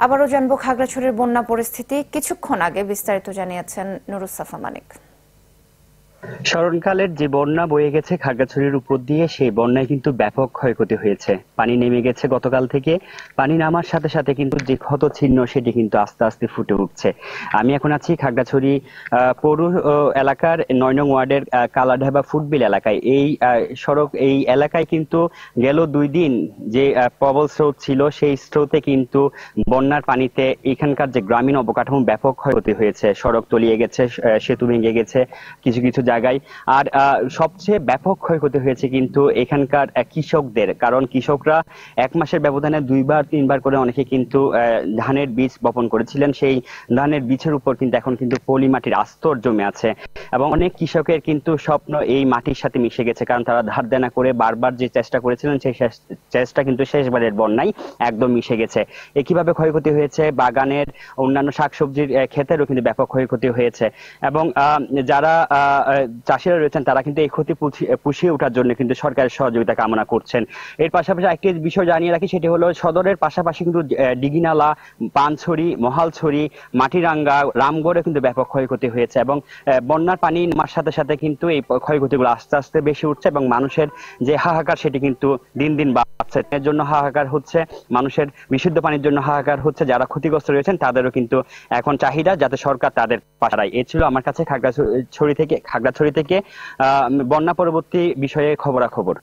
আবারও জানবো খাগড়াছড়ির বন্যা পরিস্থিতি। কিছুক্ষণ আগে বিস্তারিত জানিয়েছেন নুরুসসাফা মানিক। স্মরণকালের যে বন্যা বয়ে গেছে খাগড়াছড়ির উপর দিয়ে, সেই বন্যায় কিন্তু ব্যাপক ক্ষয়ক্ষতি হয়েছে। পানি নেমে গেছে গতকাল থেকে। পানি নামার সাথে সাথে কিন্তু যে ক্ষত চিহ্ন সেটি কিন্তু আস্তে আস্তে ফুটে উঠছে। আমি এখন আছি খাগড়াছড়ি পৌর এলাকার ৯ নং ওয়ার্ডের কালাঢাবা ফুটবিল এলাকায়। এই এলাকায় কিন্তু গেল ২ দিন যে প্রবল স্রোত ছিল, সেই স্রোতে কিন্তু বন্যার পানিতে এখানকার যে গ্রামীণ অবকাঠামো ব্যাপক ক্ষয়ক্ষতি হয়েছে। সড়ক তলিয়ে গেছে, সেতু ভেঙে গেছে কিছু কিছু জায়গায়। আর সবচেয়ে ব্যাপক ক্ষয়ক্ষতি হয়েছে কিন্তু এখানকার কৃষকদের, কারণ কৃষকরা ১ মাসের ব্যবধানে ২-৩ বার করে অনেকে কিন্তু ধানের বীজ বপন করেছিলেন। সেই ধানের বীজের উপর কিন্তু এখন কিন্তু পলি মাটির আস্তর জমে আছে এবং অনেক কৃষকের কিন্তু স্বপ্ন এই মাটির সাথে মিশে গেছে, কারণ তারা ধার দেনা করে বারবার যে চেষ্টা করেছিলেন সেই চেষ্টা কিন্তু শেষবারের বন্যায় একদম মিশে গেছে। কিভাবে ক্ষয়ক্ষতি হয়েছে, বাগানের অন্যান্য শাকসবজির ক্ষেতেরও কিন্তু ব্যাপক ক্ষয়ক্ষতি হয়েছে এবং যারা চাষিরা রয়েছেন তারা কিন্তু এই ক্ষতি পুষিয়ে ওঠার জন্য কিন্তু সরকারের সহযোগিতা কামনা করছেন। এর পাশাপাশি একটি বিষয় জানিয়ে রাখি, সেটি হলো সদরের পাশাপাশি কিন্তু দিঘিনালা, পানছড়ি, মহালছড়ি, মাটিরাঙ্গা, রামগড়ে কিন্তু ব্যাপক ক্ষয়ক্ষতি হয়েছে এবং বন্যার পানি নামার সাথে সাথে কিন্তু এই ক্ষয়ক্ষতিগুলো আস্তে আস্তে বেশি উঠছে এবং মানুষের যে হাহাকার সেটি কিন্তু দিন দিন বাড়ছে। এর জন্য হাহাকার হচ্ছে, মানুষের বিশুদ্ধ পানির জন্য হাহাকার হচ্ছে। যারা ক্ষতিগ্রস্ত রয়েছেন তাদেরও কিন্তু এখন চাহিদা যাতে সরকার তাদের পাশে দাঁড়ায়। এ ছিল আমার কাছে খাগড়াছড়ি থেকে বন্যা পরবর্তী বিষয়ে খবরাখবর।